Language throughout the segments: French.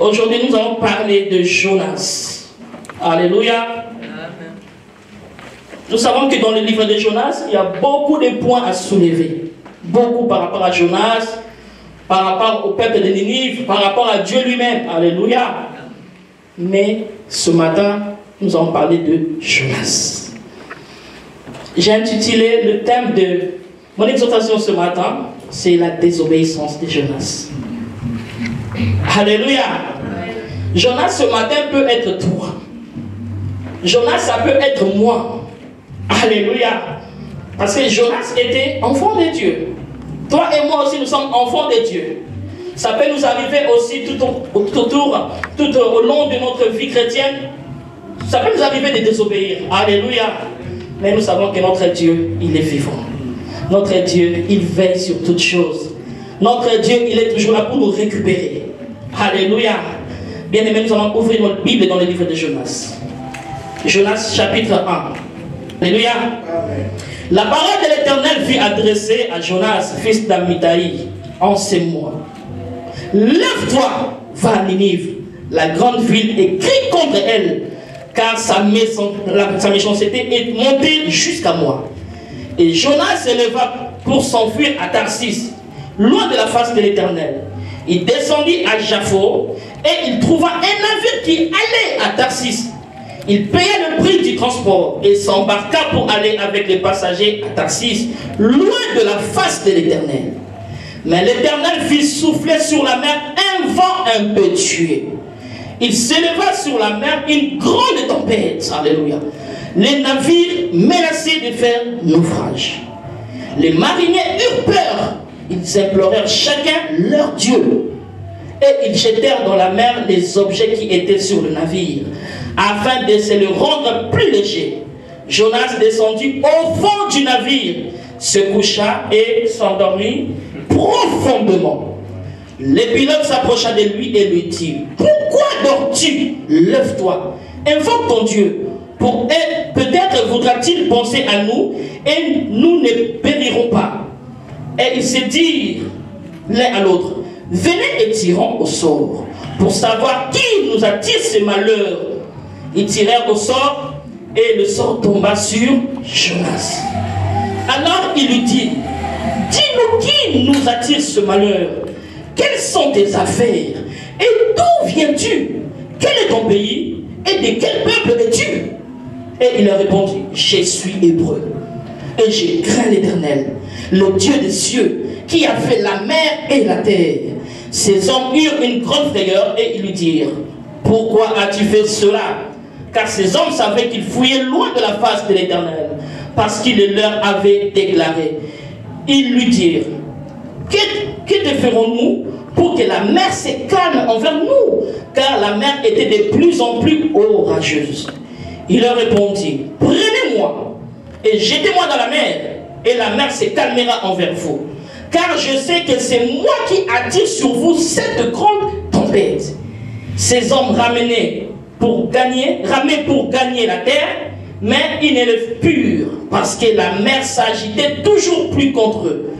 Aujourd'hui, nous allons parler de Jonas. Alléluia. Nous savons que dans le livre de Jonas, il y a beaucoup de points à soulever. Beaucoup par rapport à Jonas, par rapport au peuple de Ninive, par rapport à Dieu lui-même. Alléluia. Mais ce matin, nous allons parler de Jonas. J'ai intitulé le thème de mon exhortation ce matin, c'est la désobéissance de Jonas. Alléluia. Jonas ce matin peut être toi. Jonas, ça peut être moi. Alléluia. Parce que Jonas était enfant de Dieu. Toi et moi aussi, nous sommes enfants de Dieu. Ça peut nous arriver aussi tout au long de notre vie chrétienne. Ça peut nous arriver de désobéir. Alléluia. Mais nous savons que notre Dieu, il est vivant. Notre Dieu, il veille sur toutes choses. Notre Dieu, il est toujours là pour nous récupérer. Alléluia. Bien aimé, nous allons ouvrir notre Bible dans le livre de Jonas. Jonas chapitre 1. Alléluia. Amen. La parole de l'Éternel fut adressée à Jonas, fils d'Amittai, en ces mots. Lève-toi, va à Ninive, la grande ville, et crie contre elle, car sa méchanceté est montée jusqu'à moi. Et Jonas se leva pour s'enfuir à Tarsis, loin de la face de l'Éternel. Il descendit à Jaffo, et il trouva un navire qui allait à Tarsis. Il paya le prix du transport et s'embarqua pour aller avec les passagers à Tarsis, loin de la face de l'Éternel. Mais l'Éternel fit souffler sur la mer un vent impétueux. Il s'éleva sur la mer une grande tempête. Alléluia. Les navires menaçaient de faire naufrage. Les mariniers eurent peur. Ils implorèrent chacun leur Dieu. Et ils jetèrent dans la mer les objets qui étaient sur le navire, afin de se le rendre plus léger. Jonas descendit au fond du navire, se coucha et s'endormit profondément. Le pilote s'approcha de lui et lui dit: pourquoi dors-tu? Lève-toi, invoque ton Dieu. Peut-être voudra-t-il penser à nous et nous ne périrons pas. Et ils se dirent l'un à l'autre: venez et tirons au sort, pour savoir qui nous attire ce malheur. Ils tirèrent au sort, et le sort tomba sur Jonas. Alors il lui dit: dis-nous qui nous attire ce malheur. Quelles sont tes affaires? Et d'où viens-tu? Quel est ton pays? Et de quel peuple es-tu? Et il leur répondit: je suis hébreu, et je crains l'Éternel, le Dieu des cieux, qui a fait la mer et la terre. Ces hommes eurent une grande frayeur, et ils lui dirent: pourquoi as-tu fait cela? Car ces hommes savaient qu'ils fouillaient loin de la face de l'Éternel, parce qu'il le leur avait déclaré. Ils lui dirent: que te ferons-nous pour que la mer se calme envers nous? Car la mer était de plus en plus orageuse. Il leur répondit: prenez-moi et jetez-moi dans la mer, et la mer se calmera envers vous. Car je sais que c'est moi qui attire sur vous cette grande tempête. Ces hommes ramaient pour gagner la terre, mais ils ne le purent, parce que la mer s'agitait toujours plus contre eux.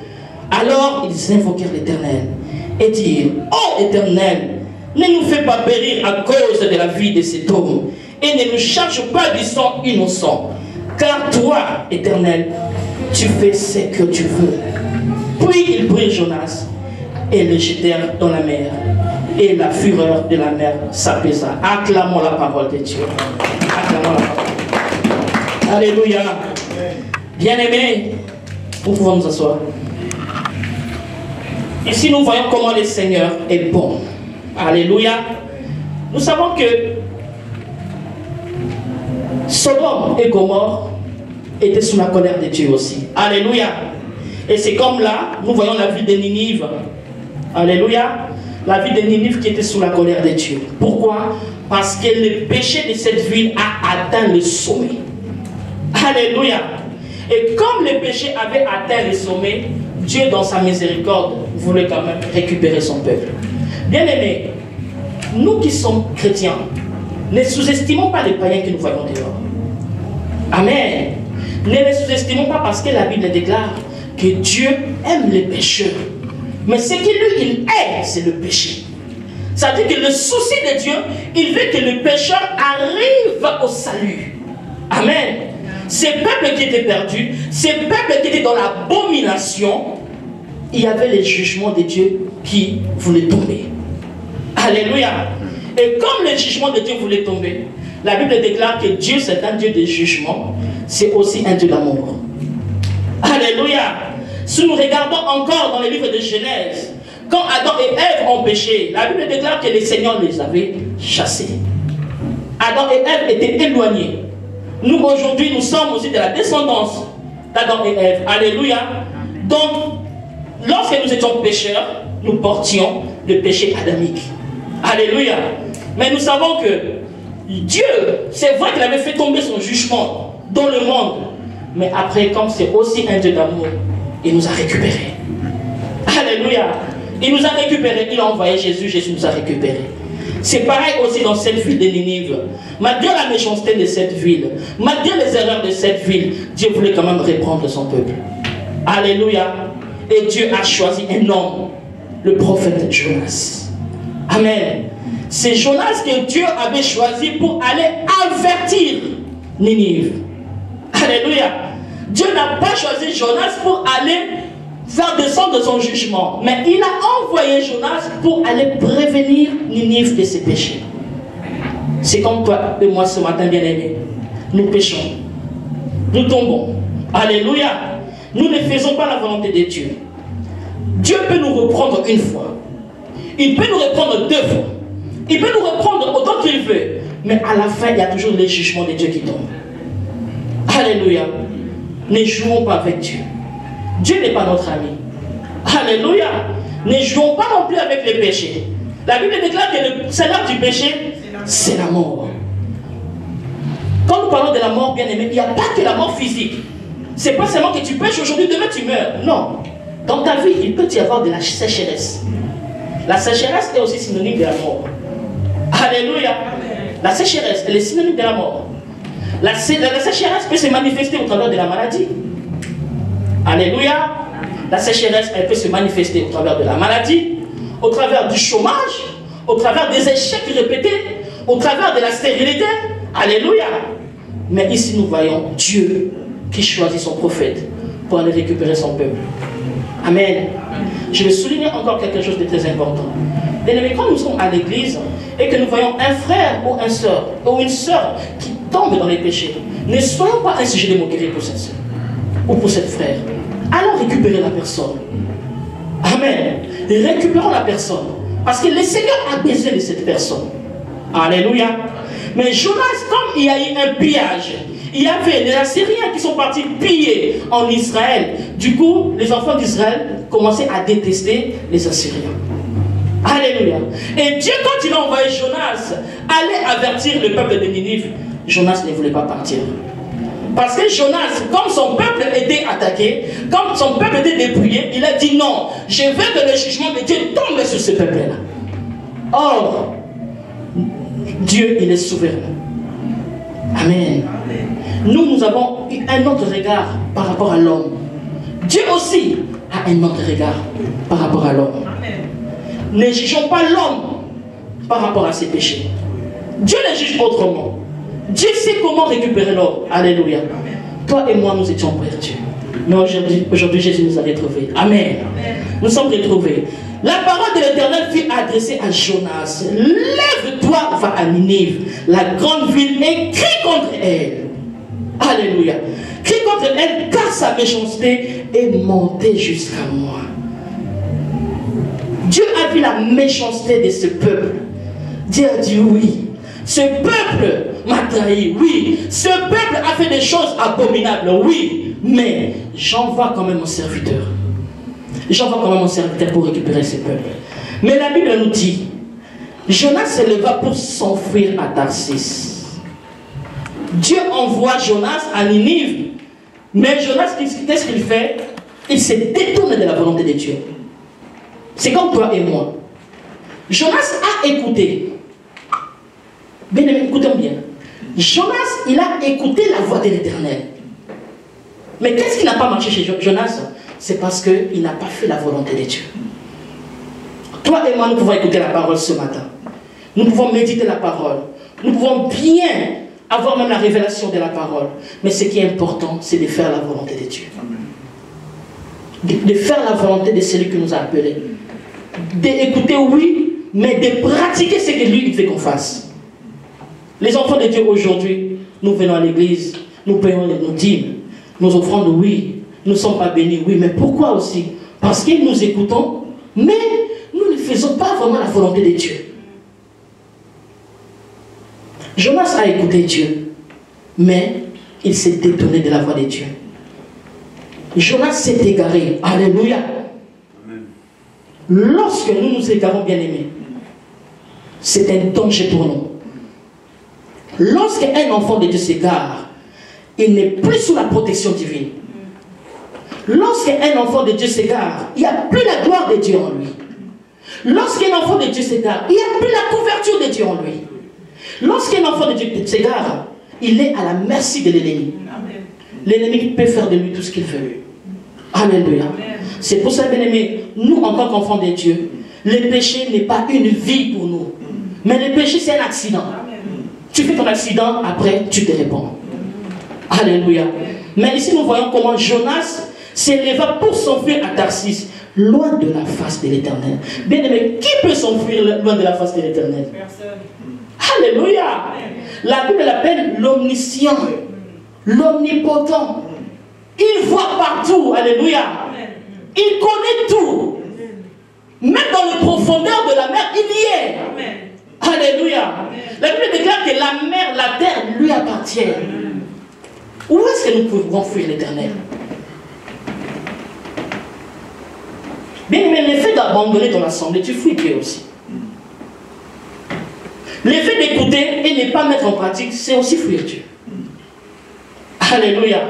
Alors ils invoquèrent l'Éternel et dirent: ô Éternel, ne nous fais pas périr à cause de la vie de cet homme, et ne nous charge pas du sang innocent, car toi, Éternel, tu fais ce que tu veux. Puis ils prirent Jonas et le jetèrent dans la mer, et la fureur de la mer s'apaisa. Acclamons la parole de Dieu. Acclamons la parole. Alléluia. Bien-aimés, nous pouvons nous asseoir. Ici, nous voyons comment le Seigneur est bon. Alléluia. Nous savons que Sodome et Gomorrhe étaient sous la colère de Dieu aussi. Alléluia. Et c'est comme là, nous voyons la vie de Ninive. Alléluia. La vie de Ninive qui était sous la colère de Dieu. Pourquoi? Parce que le péché de cette ville a atteint le sommet. Alléluia. Et comme le péché avait atteint le sommet, Dieu dans sa miséricorde voulait quand même récupérer son peuple. Bien-aimés, nous qui sommes chrétiens, ne sous-estimons pas les païens que nous voyons dehors. Amen. Ne les sous-estimons pas, parce que la Bible déclare que Dieu aime les pécheurs. Mais ce qui lui il hait, c'est le péché. Ça veut dire que le souci de Dieu, il veut que le pécheur arrive au salut. Amen. Ces peuples qui étaient perdus, ces peuples qui étaient dans l'abomination, il y avait les jugements de Dieu qui voulaient tomber. Alléluia. Et comme le jugement de Dieu voulait tomber, la Bible déclare que Dieu c'est un Dieu de jugement, c'est aussi un Dieu d'amour. Alléluia. Si nous regardons encore dans le livre de Genèse, quand Adam et Ève ont péché, la Bible déclare que le Seigneur les avait chassés. Adam et Ève étaient éloignés. Nous aujourd'hui, nous sommes aussi de la descendance d'Adam et Ève. Alléluia. Donc, lorsque nous étions pécheurs, nous portions le péché adamique. Alléluia. Mais nous savons que Dieu, c'est vrai qu'il avait fait tomber son jugement dans le monde. Mais après, comme c'est aussi un Dieu d'amour, il nous a récupérés. Alléluia. Il nous a récupérés. Il a envoyé Jésus. Jésus nous a récupérés. C'est pareil aussi dans cette ville de Ninive. Malgré la méchanceté de cette ville, malgré les erreurs de cette ville, Dieu voulait quand même reprendre son peuple. Alléluia. Et Dieu a choisi un homme, le prophète Jonas. Amen. C'est Jonas que Dieu avait choisi pour aller avertir Ninive. Alléluia. Dieu n'a pas choisi Jonas pour aller faire descendre son jugement, mais il a envoyé Jonas pour aller prévenir Ninive de ses péchés. C'est comme toi et moi ce matin, bien-aimés. Nous péchons. Nous tombons. Alléluia. Nous ne faisons pas la volonté de Dieu. Dieu peut nous reprendre une fois. Il peut nous reprendre deux fois. Il peut nous reprendre autant qu'il veut. Mais à la fin, il y a toujours les jugements de Dieu qui tombent. Alléluia. Ne jouons pas avec Dieu. Dieu n'est pas notre ami. Alléluia. Ne jouons pas non plus avec les péchés. La Bible déclare que le salaire du péché, c'est la mort. Quand nous parlons de la mort, bien aimé, il n'y a pas que la mort physique. C'est pas seulement que tu pêches aujourd'hui, demain tu meurs. Non. Dans ta vie, il peut y avoir de la sécheresse. La sécheresse est aussi synonyme de la mort. Alléluia. La sécheresse, elle est synonyme de la mort. La sécheresse peut se manifester au travers de la maladie. Alléluia. La sécheresse, elle peut se manifester au travers de la maladie, au travers du chômage, au travers des échecs répétés, au travers de la stérilité. Alléluia. Mais ici, nous voyons Dieu qui choisit son prophète pour aller récupérer son peuple. Amen. Je vais souligner encore quelque chose de très important. Bien-aimés, quand nous sommes à l'église et que nous voyons un frère ou une sœur qui tombe dans les péchés, ne soyons pas un sujet de moquerie pour cette sœur ou pour cette frère. Allons récupérer la personne. Amen. Et récupérons la personne. Parce que le Seigneur a besoin de cette personne. Alléluia. Mais Jonas, comme il y a eu un pillage, il y avait les Assyriens qui sont partis piller en Israël. Du coup, les enfants d'Israël commençaient à détester les Assyriens. Alléluia. Et Dieu, quand il a envoyé Jonas aller avertir le peuple de Ninive, Jonas ne voulait pas partir. Parce que Jonas, comme son peuple était attaqué, comme son peuple était dépouillé, il a dit non, je veux que le jugement de Dieu tombe sur ce peuple-là. Or, Dieu, il est souverain. Amen. Nous avons un autre regard par rapport à l'homme. Dieu aussi a un autre regard par rapport à l'homme. Ne jugeons pas l'homme par rapport à ses péchés. Dieu les juge autrement. Dieu sait comment récupérer l'homme. Alléluia. Toi et moi, nous étions perdus. Mais aujourd'hui, Jésus nous a retrouvés. Amen. Nous sommes retrouvés. La parole de l'Éternel fut adressée à Jonas. Lève-toi, va à Ninive, la grande ville, et crie contre elle. Alléluia. Crie contre elle, car sa méchanceté est montée jusqu'à moi. Dieu a vu la méchanceté de ce peuple. Dieu a dit oui. Ce peuple m'a trahi, oui. Ce peuple a fait des choses abominables, oui. Mais j'envoie quand même mon serviteur. J'envoie quand même mon serviteur pour récupérer ce peuple. Mais la Bible nous dit, Jonas se leva pour s'enfuir à Tarsis. Dieu envoie Jonas à Ninive. Mais Jonas, qu'est-ce qu'il fait? Il se détourne de la volonté de Dieu. C'est comme toi et moi. Jonas a écouté. Bien aimé, écoutons bien. Jonas, il a écouté la voix de l'Éternel. Mais qu'est-ce qui n'a pas marché chez Jonas? C'est parce qu'il n'a pas fait la volonté de Dieu. Toi et moi, nous pouvons écouter la parole ce matin. Nous pouvons méditer la parole. Nous pouvons bien avoir même la révélation de la parole. Mais ce qui est important, c'est de faire la volonté de Dieu. De faire la volonté de celui qui nous a appelés. D'écouter, oui, mais de pratiquer ce que lui, il veut qu'on fasse. Les enfants de Dieu aujourd'hui, nous venons à l'église, nous payons nos dîmes, nos offrandes, oui. Nous ne sommes pas bénis, oui. Mais pourquoi aussi? Parce que nous écoutons, mais nous ne faisons pas vraiment la volonté de Dieu. Jonas a écouté Dieu, mais il s'est détourné de la voie de Dieu. Jonas s'est égaré. Alléluia. Amen. Lorsque nous nous égarons, bien-aimés, c'est un danger pour nous. Lorsqu'un enfant de Dieu s'égare, il n'est plus sous la protection divine. Lorsqu'un enfant de Dieu s'égare, il n'y a plus la gloire de Dieu en lui. Lorsqu'un enfant de Dieu s'égare, il n'y a plus la couverture de Dieu en lui. Lorsqu'un enfant de Dieu s'égare, il est à la merci de l'ennemi. L'ennemi peut faire de lui tout ce qu'il veut. Alléluia. C'est pour ça, bien-aimés, nous, en tant qu'enfants de Dieu, le péché n'est pas une vie pour nous. Mais le péché, c'est un accident. Tu fais ton accident, après, tu te réponds. Alléluia. Mais ici, nous voyons comment Jonas s'éleva pour s'enfuir à Tarsis, loin de la face de l'Éternel. Bien-aimé, qui peut s'enfuir loin de la face de l'Éternel? Personne. Alléluia. La Bible l'appelle l'omniscient, l'omnipotent. Il voit partout. Alléluia. Il connaît tout. Même dans les profondeurs de la mer, il y est. Alléluia. La Bible déclare que la mer, la terre lui appartient. Où est-ce que nous pouvons fuir l'Éternel? Bien, mais l'effet d'abandonner ton assemblée, tu fuis Dieu aussi. L'effet d'écouter et ne pas mettre en pratique, c'est aussi fuir Dieu. Alléluia.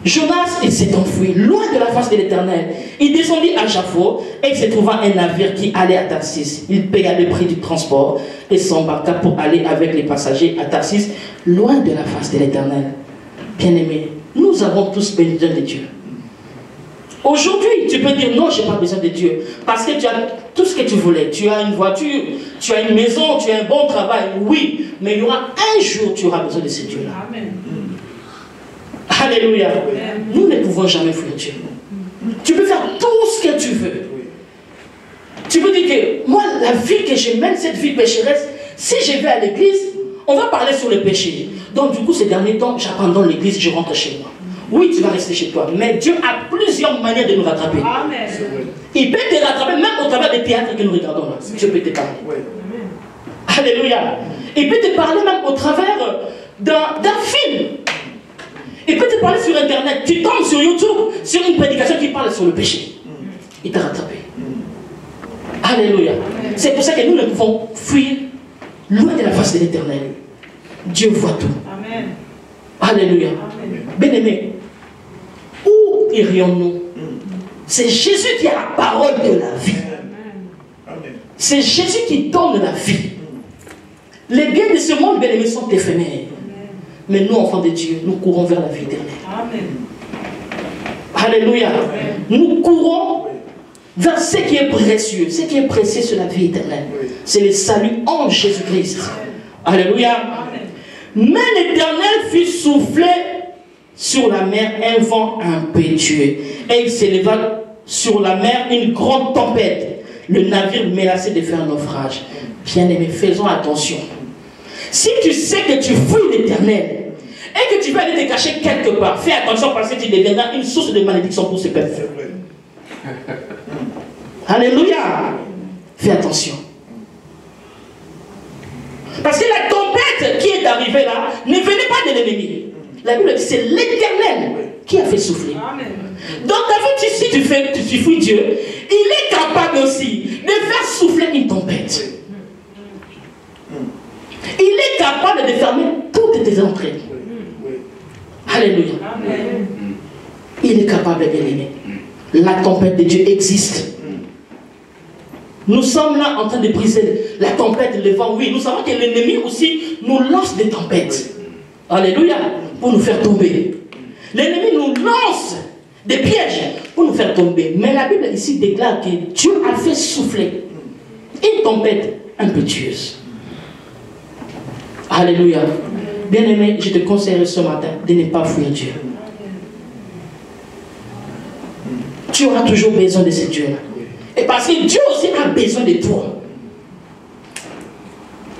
Jonas, il s'est enfui loin de la face de l'Éternel. Il descendit à Jaffo et il se trouva un navire qui allait à Tarsis. Il paya le prix du transport et s'embarqua pour aller avec les passagers à Tarsis, loin de la face de l'Éternel. Bien-aimés, nous avons tous besoin de Dieu. Aujourd'hui, tu peux dire non, je n'ai pas besoin de Dieu. Parce que tu as tout ce que tu voulais. Tu as une voiture, tu as une maison, tu as un bon travail. Oui, mais il y aura un jour tu auras besoin de ce Dieu-là. Amen. Alléluia. Amen. Nous ne pouvons jamais fuir Dieu. Tu peux faire tout ce que tu veux. Tu peux dire que moi, la vie que je mène, cette vie pécheresse, si je vais à l'église, on va parler sur le péché. Donc du coup, ces derniers temps, j'abandonne l'église, je rentre chez moi. Oui, tu vas rester chez toi. Mais Dieu a plusieurs manières de nous rattraper. Amen. Il peut te rattraper même au travers des théâtres que nous regardons là. Dieu peut te parler. Alléluia. Il peut te parler même au travers d'un film. Il peut te parler sur Internet. Tu tombes sur YouTube, sur une prédication qui parle sur le péché. Il t'a rattrapé. Alléluia. C'est pour ça que nous ne pouvons fuir loin de la face de l'Éternel. Dieu voit tout. Amen. Alléluia. Bien-aimés, où irions-nous? C'est Jésus qui a la parole de la vie. C'est Jésus qui donne la vie. Les biens de ce monde, bien-aimés, sont éphémères. Mais nous, enfants de Dieu, nous courons vers la vie éternelle. Alléluia. Nous courons vers ce qui est précieux. Ce qui est précieux, c'est la vie éternelle. C'est le salut en Jésus-Christ. Alléluia. Mais l'Éternel fit souffler sur la mer un vent impétueux. Et il s'éleva sur la mer une grande tempête. Le navire menaçait de faire naufrage. Bien-aimés, faisons attention. Si tu sais que tu fuis l'Éternel et que tu vas aller te cacher quelque part, fais attention parce que tu deviendras une source de malédiction pour ce peuple. Alléluia. Fais attention. Parce que la tempête qui est arrivée là ne venait pas de l'ennemi. La Bible dit c'est l'Éternel qui a fait souffler. Amen. Donc David, si tu fuis Dieu, il est capable aussi de faire souffler une tempête. Il est capable de fermer toutes tes entrées. Alléluia. Amen. Il est capable, bien aimé. La tempête de Dieu existe. Nous sommes là en train de briser la tempête, le vent. Oui, nous savons que l'ennemi aussi nous lance des tempêtes. Alléluia. Pour nous faire tomber. L'ennemi nous lance des pièges pour nous faire tomber. Mais la Bible ici déclare que Dieu a fait souffler une tempête impétueuse. Alléluia. Bien-aimé, je te conseillerais ce matin de ne pas fuir Dieu. Tu auras toujours besoin de ce Dieu-là. Et parce que Dieu aussi a besoin de toi.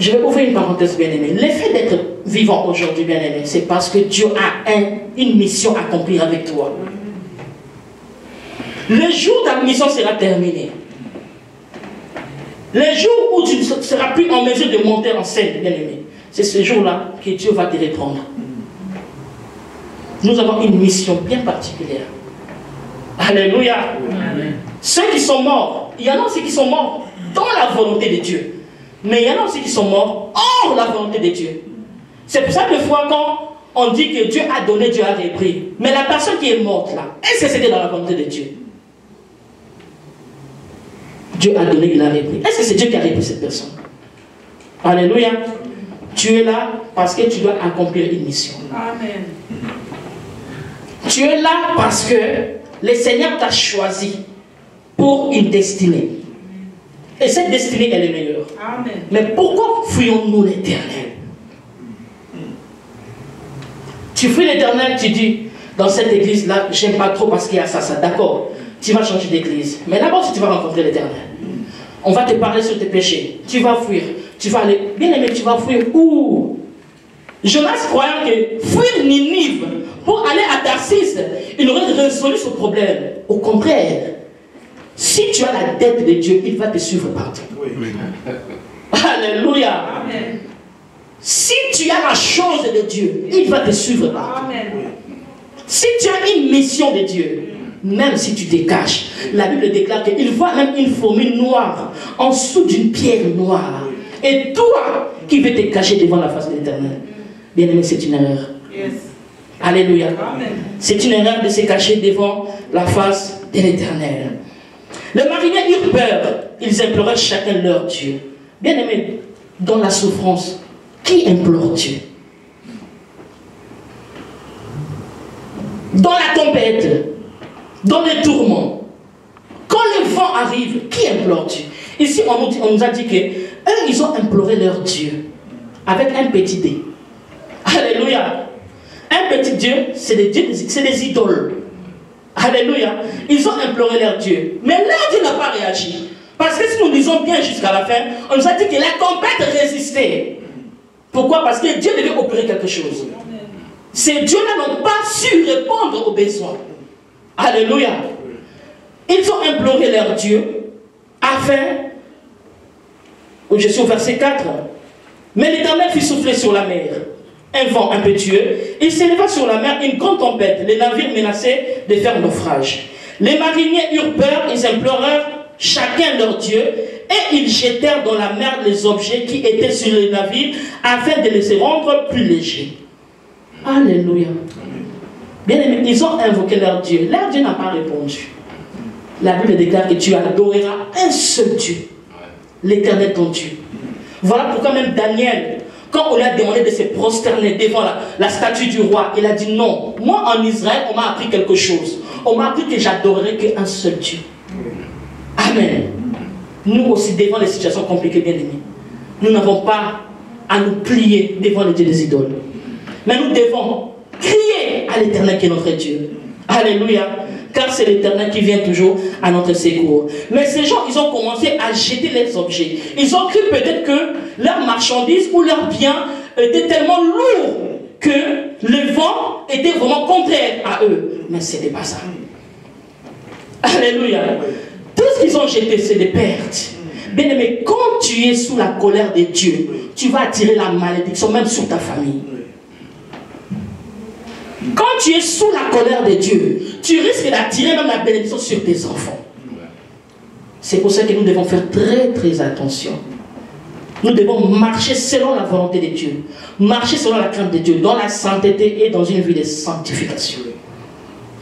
Je vais ouvrir une parenthèse, bien-aimé. L'effet d'être vivant aujourd'hui, bien-aimé, c'est parce que Dieu a une mission à accomplir avec toi. Le jour où ta mission sera terminée, le jour où tu ne seras plus en mesure de monter en scène, bien-aimé, c'est ce jour-là que Dieu va te reprendre. Nous avons une mission bien particulière. Alléluia. Amen. Ceux qui sont morts, il y en a aussi qui sont morts dans la volonté de Dieu. Mais il y en a aussi qui sont morts hors la volonté de Dieu. C'est pour ça que des fois quand on dit que Dieu a donné, Dieu a repris. Mais la personne qui est morte là, est-ce que c'était dans la volonté de Dieu? Dieu a donné, il a repris. Est-ce que c'est Dieu qui a repris cette personne? Alléluia. Tu es là parce que tu dois accomplir une mission. Amen. Tu es là parce que le Seigneur t'a choisi pour une destinée. Et cette destinée, elle est meilleure. Amen. Mais pourquoi fuyons-nous l'Éternel? Tu fuis l'Éternel, tu dis, dans cette église-là, j'aime pas trop parce qu'il y a ça. D'accord, tu vas changer d'église. Mais d'abord, si tu vas rencontrer l'Éternel, on va te parler sur tes péchés. Tu vas fuir. Tu vas aller, bien aimé, tu vas fuir où? Jonas croyant que fuir Ninive pour aller à Tarsis, il aurait résolu ce problème. Au contraire, si tu as la dette de Dieu, il va te suivre partout. Oui. Alléluia. Amen. Si tu as la chose de Dieu, il va te suivre partout. Amen. Si tu as une mission de Dieu, même si tu te caches, la Bible déclare qu'il voit même une fourmi noire en dessous d'une pierre noire. Et toi qui veux te cacher devant la face de l'Éternel, bien aimé, c'est une erreur. Yes. Alléluia. C'est une erreur de se cacher devant la face de l'Éternel. Les mariniers eurent peur. Ils imploraient chacun leur Dieu. Bien aimé, dans la souffrance, qui implore Dieu? Dans la tempête, dans les tourments, quand le vent arrive, qui implore Dieu? Ici, on nous a dit que eux, ils ont imploré leur Dieu avec un petit dé. Alléluia. Un petit Dieu, c'est des idoles. Alléluia. Ils ont imploré leur Dieu. Mais leur Dieu n'a pas réagi. Parce que si nous lisons bien jusqu'à la fin, on nous a dit que la tempête résistait. Pourquoi? Parce que Dieu devait opérer quelque chose. Ces dieux-là n'ont pas su répondre aux besoins. Alléluia. Ils ont imploré leur Dieu afin... Je suis au verset 4. Mais l'Éternel fit souffler sur la mer un vent impétueux. Il s'éleva sur la mer une grande tempête. Les navires menaçaient de faire naufrage. Les mariniers eurent peur. Ils implorèrent chacun leur Dieu. Et ils jetèrent dans la mer les objets qui étaient sur les navires afin de les rendre plus légers. Alléluia. Bien aimé, ils ont invoqué leur Dieu. Leur Dieu n'a pas répondu. La Bible déclare que tu adoreras un seul Dieu. L'Éternel ton Dieu. Voilà pourquoi même Daniel, quand on lui a demandé de se prosterner devant la statue du roi, il a dit non. Moi en Israël, on m'a appris quelque chose. On m'a appris que j'adorerais qu'un seul Dieu. Amen. Nous aussi, devant les situations compliquées, bien aimés, nous n'avons pas à nous plier devant les dieux des idoles. Mais nous devons crier à l'Éternel qui est notre Dieu. Alléluia. Car c'est l'Éternel qui vient toujours à notre secours. Mais ces gens, ils ont commencé à jeter les objets. Ils ont cru peut-être que leurs marchandises ou leurs biens étaient tellement lourds que le vent était vraiment contraire à eux. Mais ce n'était pas ça. Alléluia. Tout ce qu'ils ont jeté, c'est des pertes. Bien aimé, quand tu es sous la colère de Dieu, tu vas attirer la malédiction même sur ta famille. Quand tu es sous la colère de Dieu, tu risques d'attirer même la bénédiction sur tes enfants. C'est pour ça que nous devons faire très très attention. Nous devons marcher selon la volonté de Dieu. Marcher selon la crainte de Dieu, dans la sainteté et dans une vie de sanctification.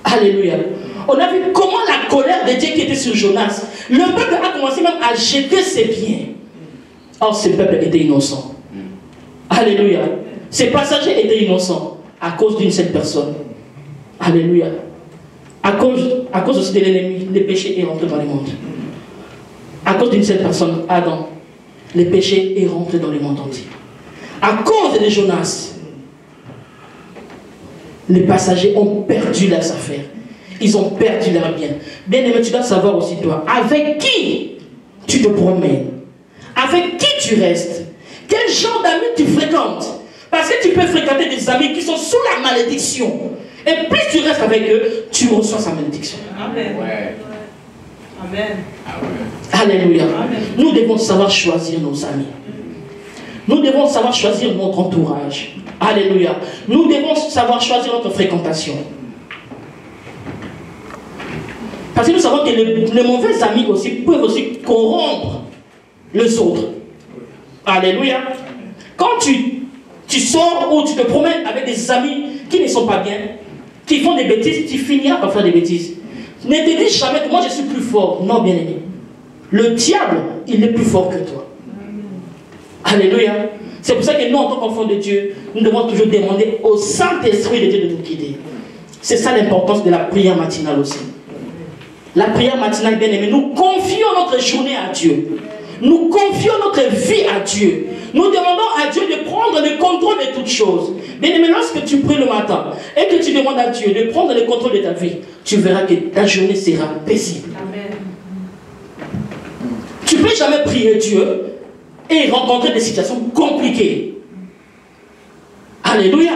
Alléluia. On a vu comment la colère de Dieu qui était sur Jonas, le peuple a commencé même à jeter ses biens. Or, ce peuple était innocent. Alléluia. Ces passagers étaient innocents à cause d'une seule personne. Alléluia. À cause aussi de l'ennemi, le péché est rentré dans le monde. À cause d'une seule personne, Adam, le péché est rentré dans le monde entier. À cause de Jonas, les passagers ont perdu leurs affaires. Ils ont perdu leurs biens. Bien aimé, tu dois savoir aussi toi, avec qui tu te promènes, avec qui tu restes, quel genre d'amis tu fréquentes. Parce que tu peux fréquenter des amis qui sont sous la malédiction. Et plus tu restes avec eux, tu reçois sa malédiction. Amen. Ouais. Amen. Alléluia. Amen. Nous devons savoir choisir nos amis. Nous devons savoir choisir notre entourage. Alléluia. Nous devons savoir choisir notre fréquentation. Parce que nous savons que les mauvais amis aussi peuvent aussi corrompre les autres. Alléluia. Quand tu sors ou tu te promènes avec des amis qui ne sont pas bien, qui font des bêtises, tu finiras par faire des bêtises. Ne te dis jamais que moi je suis plus fort. Non, bien aimé. Le diable, il est plus fort que toi. Alléluia. C'est pour ça que nous, en tant qu'enfants de Dieu, nous devons toujours demander au Saint-Esprit de Dieu de nous guider. C'est ça l'importance de la prière matinale aussi. La prière matinale, bien aimé, nous confions notre journée à Dieu. Nous confions notre vie à Dieu. Nous demandons à Dieu de prendre le contrôle de toutes choses. Bien aimé, lorsque tu pries le matin et que tu demandes à Dieu de prendre le contrôle de ta vie, tu verras que ta journée sera paisible. Amen. Tu ne peux jamais prier Dieu et rencontrer des situations compliquées. Alléluia.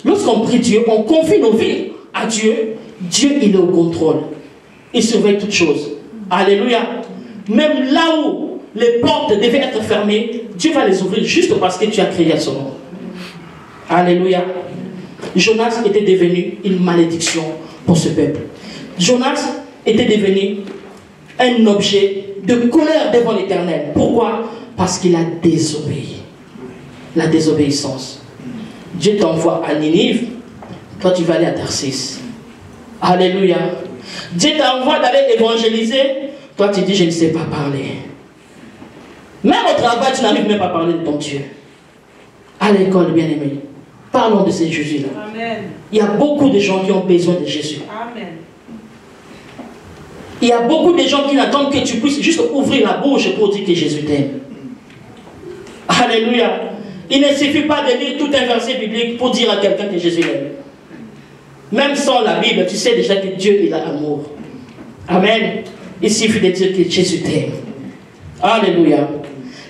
Lorsqu'on prie Dieu, on confie nos vies à Dieu. Dieu, il est au contrôle. Il surveille toutes choses. Alléluia. Même là où les portes devaient être fermées, Dieu va les ouvrir juste parce que tu as créé son nom. Alléluia. Jonas était devenu une malédiction pour ce peuple. Jonas était devenu un objet de colère devant l'Éternel. Pourquoi? Parce qu'il a désobéi. La désobéissance. Dieu t'envoie à Ninive, toi tu vas aller à Tarsis. Alléluia. Dieu t'envoie d'aller évangéliser, toi tu dis je ne sais pas parler. Même au travail, tu n'arrives même pas à parler de ton Dieu. À l'école, bien aimé, parlons de ces Jésus-là. Il y a beaucoup de gens qui ont besoin de Jésus. Amen. Il y a beaucoup de gens qui n'attendent que tu puisses juste ouvrir la bouche pour dire que Jésus t'aime. Alléluia. Il ne suffit pas de lire tout un verset biblique pour dire à quelqu'un que Jésus l'aime. Même sans la Bible, tu sais déjà que Dieu il a amour. Amen. Il suffit de dire que Jésus t'aime. Alléluia.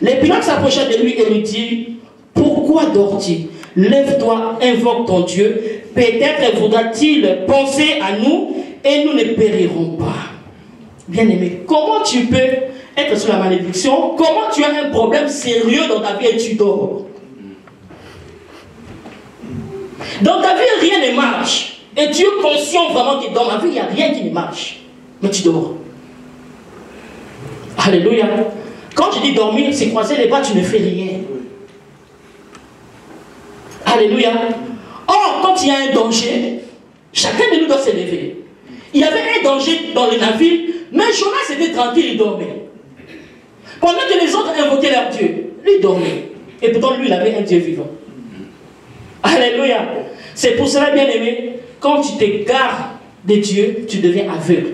Les Pilotes s'approcha de lui et lui dit: pourquoi dors-tu? Lève-toi, invoque ton Dieu. Peut-être voudra-t-il penser à nous et nous ne périrons pas. Bien-aimé, comment tu peux être sous la malédiction? Comment tu as un problème sérieux dans ta vie et tu dors? Dans ta vie, rien ne marche. Et tu es conscient vraiment que dans ma vie, il n'y a rien qui ne marche. Mais tu dors. Alléluia. Quand je dis dormir, c'est croiser les bras, tu ne fais rien. Alléluia. Or, quand il y a un danger, chacun de nous doit se lever. Il y avait un danger dans le navire, mais Jonas était tranquille, il dormait. Pendant que les autres invoquaient leur Dieu, lui dormait. Et pourtant, lui, il avait un Dieu vivant. Alléluia. C'est pour cela, bien aimé, quand tu t'égares de Dieu, tu deviens aveugle.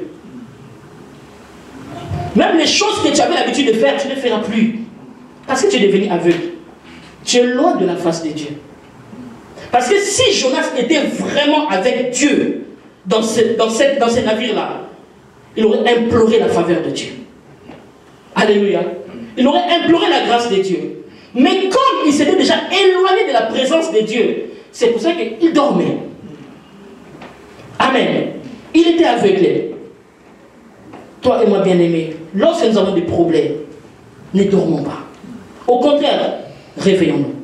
Même les choses que tu avais l'habitude de faire, tu ne les feras plus. Parce que tu es devenu aveugle. Tu es loin de la face de Dieu. Parce que si Jonas était vraiment avec Dieu dans ce navire-là, il aurait imploré la faveur de Dieu. Alléluia. Il aurait imploré la grâce de Dieu. Mais comme il s'était déjà éloigné de la présence de Dieu, c'est pour ça qu'il dormait. Amen. Il était aveuglé. Toi et moi, bien-aimés, lorsque nous avons des problèmes, ne dormons pas. Au contraire, réveillons-nous.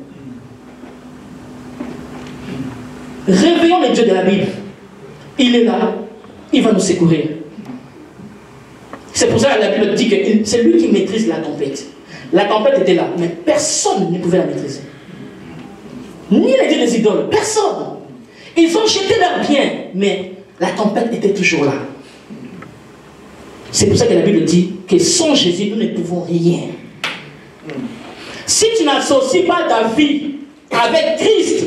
Réveillons le Dieu de la Bible. Il est là, il va nous secourir. C'est pour ça que la Bible dit que c'est lui qui maîtrise la tempête. La tempête était là, mais personne ne pouvait la maîtriser. Ni les dieux des idoles, personne. Ils ont jeté leurs biens, mais la tempête était toujours là. C'est pour ça que la Bible dit que sans Jésus, nous ne pouvons rien. Si tu n'associes pas ta vie avec Christ,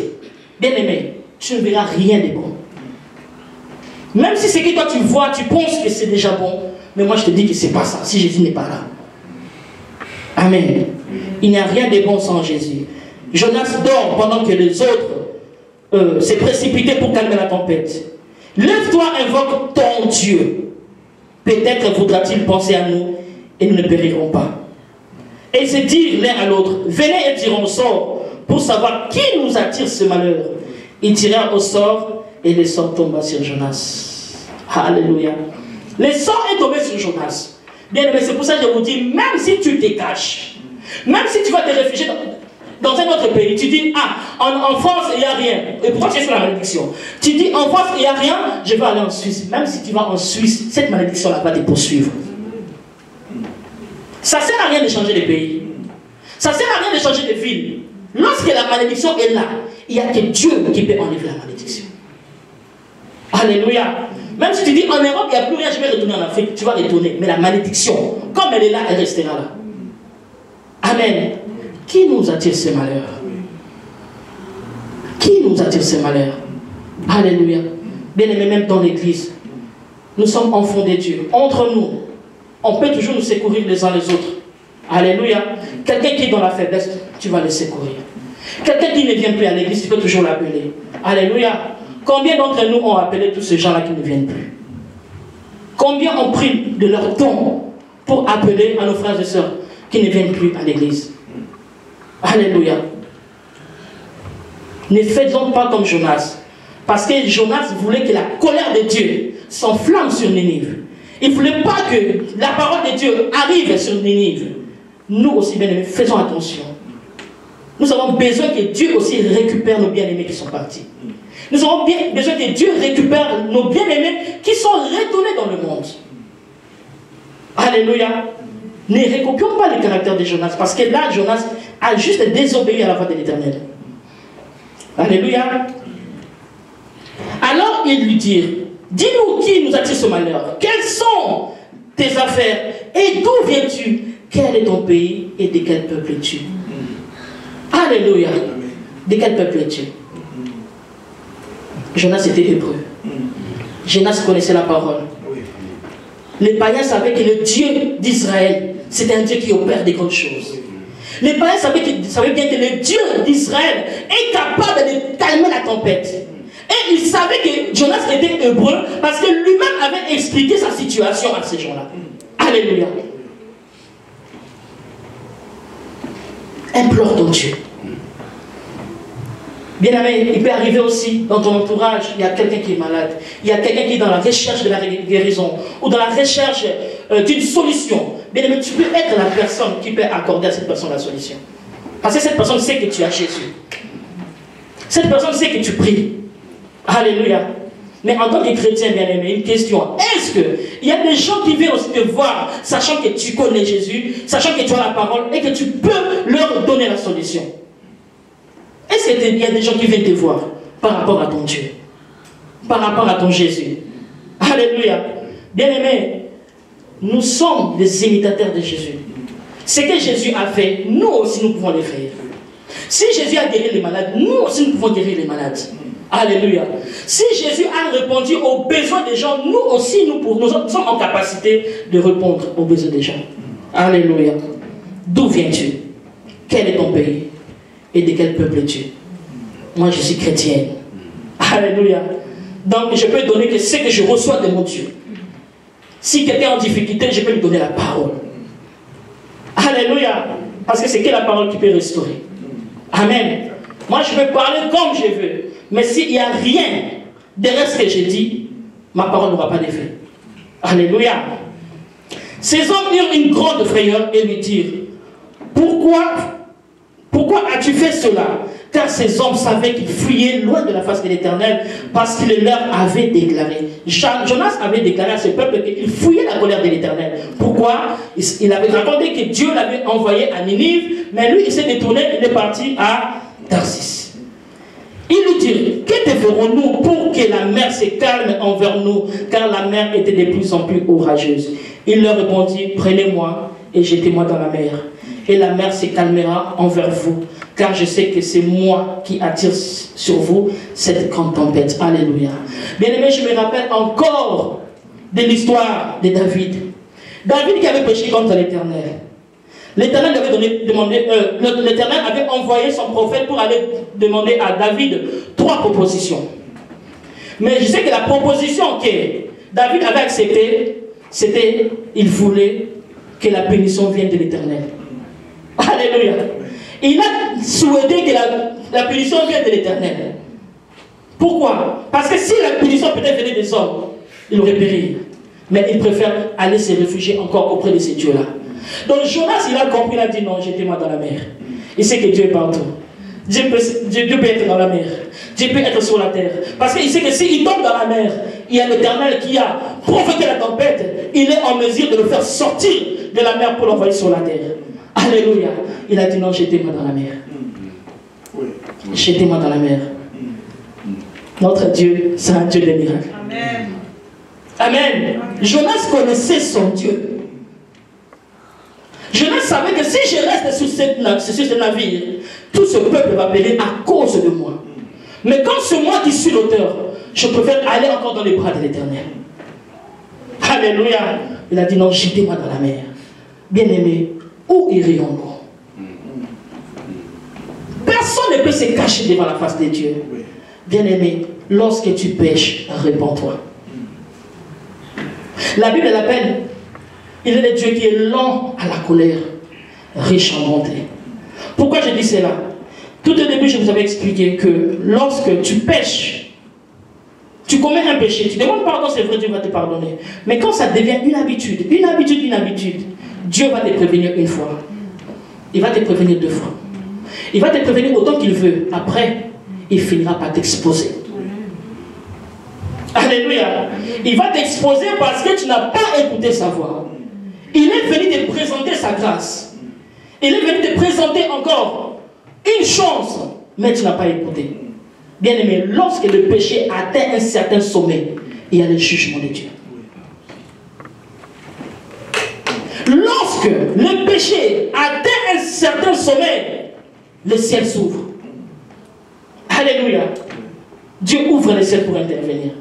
bien aimé, tu ne verras rien de bon. Même si c'est que toi tu vois, tu penses que c'est déjà bon, mais moi je te dis que c'est pas ça, si Jésus n'est pas là. Amen. Il n'y a rien de bon sans Jésus. Jonas dort pendant que les autres s'est précipité pour calmer la tempête. Lève-toi, invoque ton Dieu. Peut-être voudra-t-il penser à nous et nous ne périrons pas. Et se dire l'un à l'autre, venez et tirons au sort pour savoir qui nous attire ce malheur. Ils tirèrent au sort et le sort tomba sur Jonas. Alléluia. Le sort est tombé sur Jonas. Bien aimé, c'est pour ça que je vous dis, même si tu te caches, même si tu vas te réfugier dans un autre pays, tu dis, ah, en France, il n'y a rien. Et pourquoi tu es sur la malédiction? Tu dis, en France, il n'y a rien, je vais aller en Suisse. Même si tu vas en Suisse, cette malédiction-là va te poursuivre. Ça ne sert à rien de changer de pays. Ça ne sert à rien de changer de ville. Lorsque la malédiction est là, il n'y a que Dieu qui peut enlever la malédiction. Alléluia. Même si tu dis, en Europe, il n'y a plus rien, je vais retourner en Afrique, tu vas retourner. Mais la malédiction, comme elle est là, elle restera là. Amen. Qui nous attire ces malheurs? Qui nous attire ces malheurs? Alléluia. Bien aimé, même dans l'église, nous sommes enfants de Dieu. Entre nous, on peut toujours nous secourir les uns les autres. Alléluia. Quelqu'un qui est dans la faiblesse, tu vas le secourir. Quelqu'un qui ne vient plus à l'église, tu peux toujours l'appeler. Alléluia. Combien d'entre nous ont appelé tous ces gens-là qui ne viennent plus? Combien ont pris de leur temps pour appeler à nos frères et sœurs qui ne viennent plus à l'église? Alléluia. Ne faisons pas comme Jonas. Parce que Jonas voulait que la colère de Dieu s'enflamme sur Ninive. Il ne voulait pas que la parole de Dieu arrive sur Ninive. Nous aussi, bien-aimés, faisons attention. Nous avons besoin que Dieu aussi récupère nos bien-aimés qui sont partis. Nous avons besoin que Dieu récupère nos bien-aimés qui sont retournés dans le monde. Alléluia. Ne recopions pas le caractère de Jonas, parce que là, Jonas a juste désobéi à la voix de l'Éternel. Alléluia. Alors ils lui dirent, dis-nous qui nous attire ce malheur, quelles sont tes affaires et d'où viens-tu, quel est ton pays et de quel peuple es-tu? Alléluia. De quel peuple es-tu? Jonas était hébreu. Jonas connaissait la parole. Les païens savaient que le Dieu d'Israël, c'était un Dieu qui opère des grandes choses. Les païens savaient bien que le Dieu d'Israël est capable de calmer la tempête. Et ils savaient que Jonas était hébreu parce que lui-même avait expliqué sa situation à ces gens-là. Alléluia. Implore ton Dieu. Bien aimé, il peut arriver aussi dans ton entourage, il y a quelqu'un qui est malade, il y a quelqu'un qui est dans la recherche de la guérison ou dans la recherche d'une solution. Bien aimé, tu peux être la personne qui peut accorder à cette personne la solution. Parce que cette personne sait que tu as Jésus. Cette personne sait que tu pries. Alléluia. Mais en tant que chrétien, bien aimé, une question. Est-ce qu'il y a des gens qui viennent aussi te voir, sachant que tu connais Jésus, sachant que tu as la parole et que tu peux leur donner la solution? Est-ce qu'il y a des gens qui viennent te voir par rapport à ton Dieu, par rapport à ton Jésus? Alléluia. Bien-aimés, nous sommes des imitateurs de Jésus. Ce que Jésus a fait, nous aussi nous pouvons le faire. Si Jésus a guéri les malades, nous aussi nous pouvons guérir les malades. Alléluia. Si Jésus a répondu aux besoins des gens, nous aussi nous sommes en capacité de répondre aux besoins des gens. Alléluia. D'où viens-tu? Quel est ton pays? Et de quel peuple es-tu? Moi, je suis chrétienne. Alléluia. Donc, je peux donner que ce que je reçois de mon Dieu. Si quelqu'un est en difficulté, je peux lui donner la parole. Alléluia. Parce que c'est que la parole qui peut restaurer. Amen. Moi, je peux parler comme je veux. Mais s'il n'y a rien derrière ce que j'ai dit, ma parole n'aura pas d'effet. Alléluia. Ces hommes eurent une grande frayeur et lui dirent, pourquoi as-tu fait cela? Car ces hommes savaient qu'ils fuyaient loin de la face de l'Éternel parce qu'il leur avait déclaré. Jonas avait déclaré à ce peuple qu'il fuyait la colère de l'Éternel. Pourquoi? Il avait raconté que Dieu l'avait envoyé à Ninive, mais lui il s'est détourné, il est parti à Tarsis. Il lui dit, que te ferons-nous pour que la mer se calme envers nous, car la mer était de plus en plus orageuse? Il leur répondit, prenez-moi et jetez-moi dans la mer. Et la mer se calmera envers vous, car je sais que c'est moi qui attire sur vous cette grande tempête. Alléluia. Bien-aimé, je me rappelle encore de l'histoire de David. David qui avait péché contre l'Éternel. L'Éternel l'Éternel avait envoyé son prophète pour aller demander à David 3 propositions. Mais je sais que la proposition que David avait acceptée, c'était, il voulait que la bénédiction vienne de l'Éternel. Alléluia. Il a souhaité que la bénédiction vienne de l'Éternel. Pourquoi? Parce que si la bénédiction peut-être venait des hommes, il aurait péri. Mais il préfère aller se réfugier encore auprès de ces dieux-là. Donc Jonas, il a compris, il a dit non, jetez-moi dans la mer. Il sait que Dieu est partout. Dieu peut être dans la mer. Dieu peut être sur la terre. Parce qu'il sait que s'il tombe dans la mer, il y a l'Éternel qui a provoqué la tempête. Il est en mesure de le faire sortir de la mer pour l'envoyer sur la terre. Alléluia. Il a dit non, jetez-moi dans la mer. Jetez-moi dans la mer. Notre Dieu, c'est un Dieu des miracles. Amen. Amen. Jonas connaissait son Dieu. Jonas savait que si je reste sur ce navire, tout ce peuple va périr à cause de moi. Mais comme c'est moi qui suis l'auteur, je préfère aller encore dans les bras de l'Éternel. Alléluia. Il a dit non, jetez-moi dans la mer. Bien-aimé, où irions-nous? Personne ne peut se cacher devant la face de Dieu. Bien-aimé, lorsque tu pêches, répands-toi. La Bible l'appelle, il est le Dieu qui est lent à la colère, riche en bonté. Pourquoi je dis cela? Tout au début, je vous avais expliqué que lorsque tu pêches, tu commets un péché, tu demandes pardon, c'est vrai, Dieu va te pardonner. Mais quand ça devient une habitude, Dieu va te prévenir une fois. Il va te prévenir 2 fois. Il va te prévenir autant qu'il veut. Après, il finira par t'exposer. Alléluia. Il va t'exposer parce que tu n'as pas écouté sa voix. Il est venu te présenter sa grâce. Il est venu te présenter encore une chance, mais tu n'as pas écouté. Bien-aimé, lorsque le péché atteint un certain sommet, il y a le jugement de Dieu. Lorsque le péché atteint un certain sommet, le ciel s'ouvre. Alléluia. Dieu ouvre le ciel pour intervenir.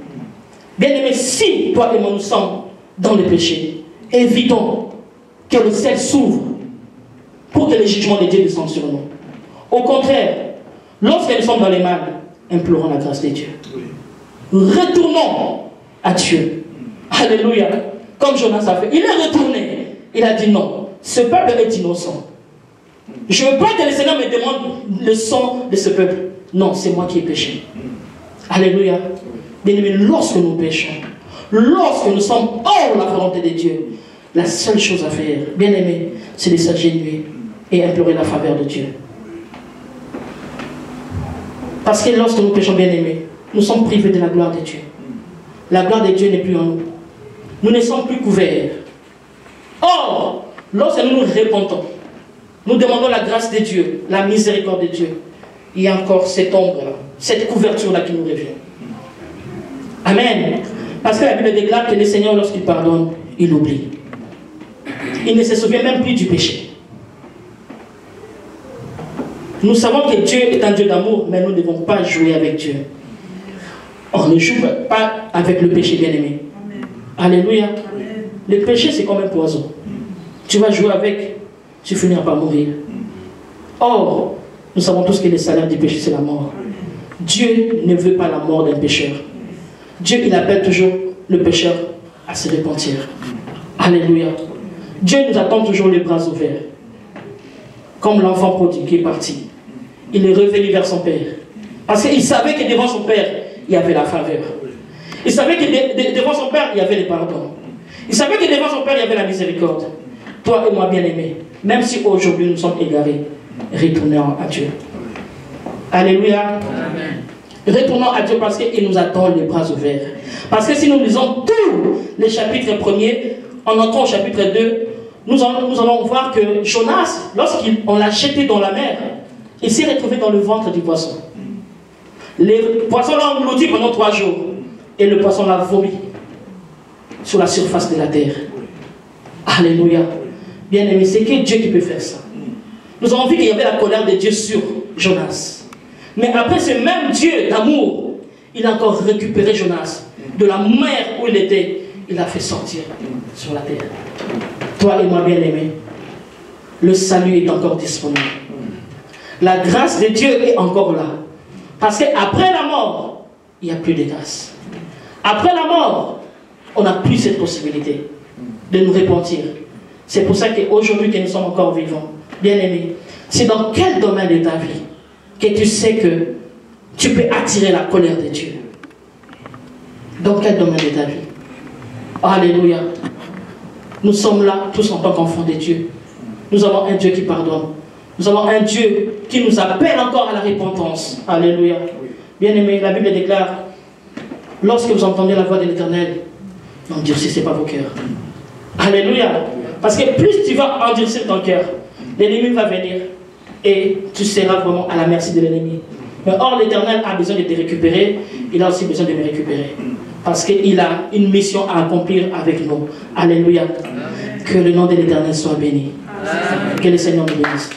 Bien-aimé, si toi et moi nous sommes dans le péché, évitons que le ciel s'ouvre pour que le jugement de Dieu descende sur nous. Au contraire, lorsque nous sommes dans les mal, implorons la grâce de Dieu. Retournons à Dieu. Alléluia. Comme Jonas a fait. Il est retourné. Il a dit non. Ce peuple est innocent. Je ne veux pas que le Seigneur me demande le sang de ce peuple. Non, c'est moi qui ai péché. Alléluia. Bien-aimés, lorsque nous péchons, lorsque nous sommes hors la volonté de Dieu, la seule chose à faire, bien-aimés, c'est de s'agenouiller et implorer la faveur de Dieu. Parce que lorsque nous péchons, bien-aimés, nous sommes privés de la gloire de Dieu. La gloire de Dieu n'est plus en nous. Nous ne sommes plus couverts. Or, lorsque nous nous répandons, nous demandons la grâce de Dieu, la miséricorde de Dieu, il y a encore cette ombre-là, cette couverture-là qui nous revient. Amen. Parce que la Bible déclare que le Seigneur, lorsqu'il pardonne, il oublie. Il ne se souvient même plus du péché. Nous savons que Dieu est un Dieu d'amour, mais nous ne devons pas jouer avec Dieu. On ne joue pas avec le péché, bien-aimé. Alléluia. Amen. Le péché, c'est comme un poison. Tu vas jouer avec, tu finiras par mourir. Or, nous savons tous que le salaire du péché, c'est la mort. Dieu ne veut pas la mort d'un pécheur. Dieu, il appelle toujours le pécheur à se repentir. Alléluia. Dieu nous attend toujours les bras ouverts. Comme l'enfant prodigue qui est parti. Il est revenu vers son père. Parce qu'il savait que devant son père, il y avait la faveur. Il savait que devant son père, il y avait le pardon. Il savait que devant son père, il y avait la miséricorde. Toi et moi, bien-aimés, même si aujourd'hui nous sommes égarés, retournons à Dieu. Alléluia. Amen. Retournons à Dieu parce qu'il nous attend les bras ouverts. Parce que si nous lisons tous les chapitres premiers, en entrant au chapitre 2, nous allons voir que Jonas, lorsqu'on l'a jeté dans la mer, il s'est retrouvé dans le ventre du poisson. Les poissons l'ont englouti pendant 3 jours. Et le poisson l'a vomi sur la surface de la terre. Alléluia. Bien aimé, c'est que Dieu qui peut faire ça. Nous avons vu qu'il y avait la colère de Dieu sur Jonas. Mais après ce même Dieu d'amour, il a encore récupéré Jonas de la mer où il était. Il l'a fait sortir sur la terre. Toi et moi, bien aimé, le salut est encore disponible. La grâce de Dieu est encore là. Parce qu'après la mort, il n'y a plus de grâce. Après la mort, on n'a plus cette possibilité de nous repentir. C'est pour ça qu'aujourd'hui que nous sommes encore vivants, bien aimés, c'est dans quel domaine de ta vie que tu sais que tu peux attirer la colère de Dieu? Dans quel domaine de ta vie? Alléluia. Nous sommes là tous en tant qu'enfants de Dieu. Nous avons un Dieu qui pardonne. Nous avons un Dieu qui nous appelle encore à la repentance. Alléluia. Bien aimé, la Bible déclare, lorsque vous entendez la voix de l'Éternel, n'endurcissez pas vos cœurs. Alléluia. Parce que plus tu vas endurcir ton cœur, l'ennemi va venir et tu seras vraiment à la merci de l'ennemi. Mais or, l'Éternel a besoin de te récupérer, il a aussi besoin de me récupérer. Parce qu'il a une mission à accomplir avec nous. Alléluia. Que le nom de l'Éternel soit béni. Que le Seigneur nous bénisse.